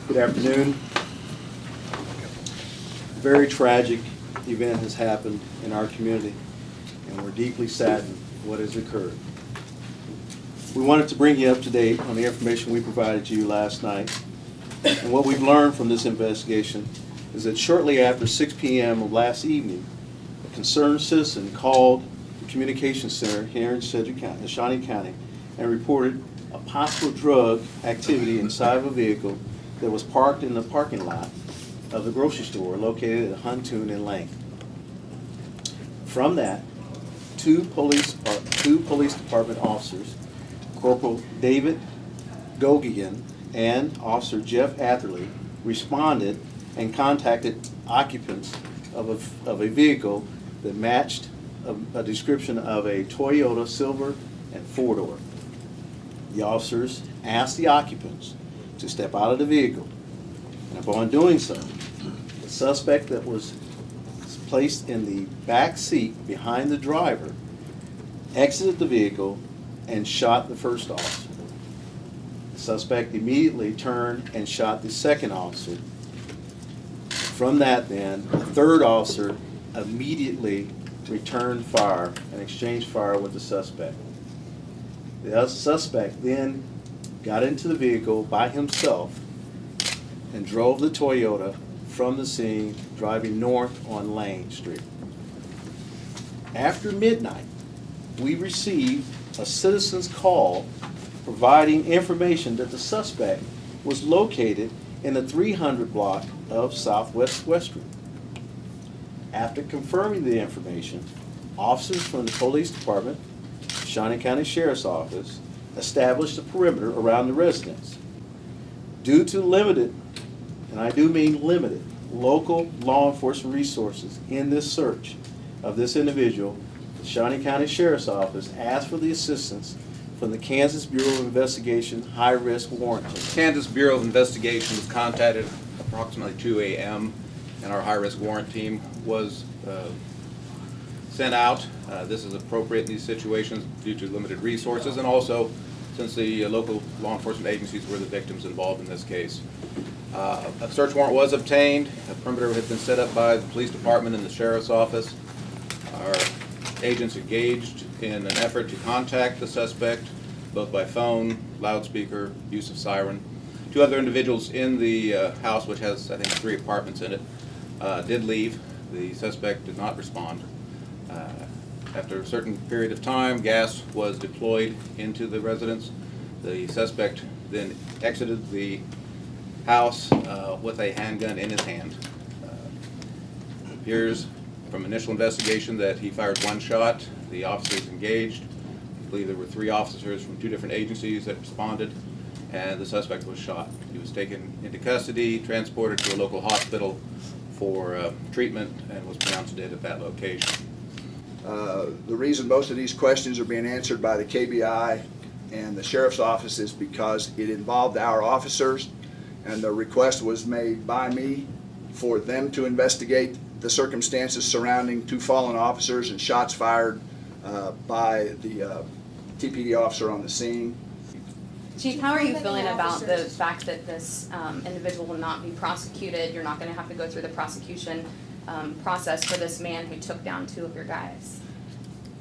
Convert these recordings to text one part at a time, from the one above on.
Good afternoon. A very tragic event has happened in our community, and we're deeply saddened what has occurred. We wanted to bring you up to date on the information we provided to you last night. And what we've learned from this investigation is that shortly after 6 p.m. of last evening, a concerned citizen called the communications center here in Sedgwick County, Shawnee County, and reported a possible drug activity inside of a vehicle that was parked in the parking lot of the grocery store located at Huntoon and Lane. From that, two police department officers, Corporal David Gogian and Officer Jeff Atherley, responded and contacted occupants of a vehicle that matched a description of a Toyota Silver and four-door. The officers asked the occupants to step out of the vehicle, and upon doing so, the suspect that was placed in the back seat behind the driver exited the vehicle and shot the first officer. The suspect immediately turned and shot the second officer. From that then, the third officer immediately returned fire and exchanged fire with the suspect. The suspect then got into the vehicle by himself and drove the Toyota from the scene, driving north on Lane Street. After midnight, we received a citizen's call providing information that the suspect was located in the 300 block of Southwest West Street. After confirming the information, officers from the police department, Shawnee County Sheriff's Office, established a perimeter around the residence. Due to limited, and I do mean limited, local law enforcement resources in this search of this individual, the Shawnee County Sheriff's Office asked for the assistance from the Kansas Bureau of Investigation High-Risk Warrant Team. Kansas Bureau of Investigation was contacted approximately 2 a.m. and our high-risk warrant team was sent out. This is appropriate in these situations due to limited resources, and also since the local law enforcement agencies were the victims involved in this case. A search warrant was obtained. A perimeter had been set up by the police department and the sheriff's office. Our agents engaged in an effort to contact the suspect, both by phone, loudspeaker, use of siren. Two other individuals in the house, which has, I think, 3 apartments in it, did leave. The suspect did not respond. After a certain period of time, gas was deployed into the residence. The suspect then exited the house with a handgun in his hand. It appears from initial investigation that he fired 1 shot. The officers engaged. I believe there were 3 officers from 2 different agencies that responded, and the suspect was shot. He was taken into custody, transported to a local hospital for treatment, and was pronounced dead at that location. The reason most of these questions are being answered by the KBI and the Sheriff's Office is because it involved our officers, and the request was made by me for them to investigate the circumstances surrounding 2 fallen officers and shots fired by the TPD officer on the scene. Chief, how are you feeling about the fact that this individual will not be prosecuted? You're not going to have to go through the prosecution process for this man who took down 2 of your guys?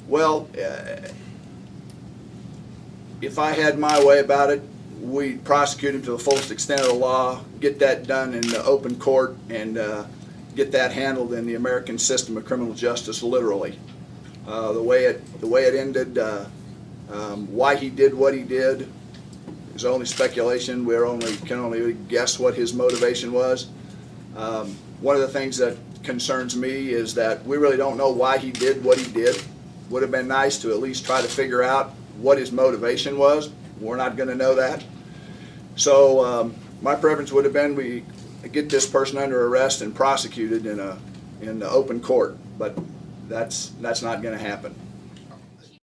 Well, if I had my way about it, we'd prosecute him to the fullest extent of the law, get that done in the open court, and get that handled in the American system of criminal justice literally. The way it ended, why he did what he did is only speculation. We can only guess what his motivation was. One of the things that concerns me is that we really don't know why he did what he did. Would have been nice to at least try to figure out what his motivation was. We're not going to know that. So my preference would have been we get this person under arrest and prosecuted in the open court, but that's not going to happen.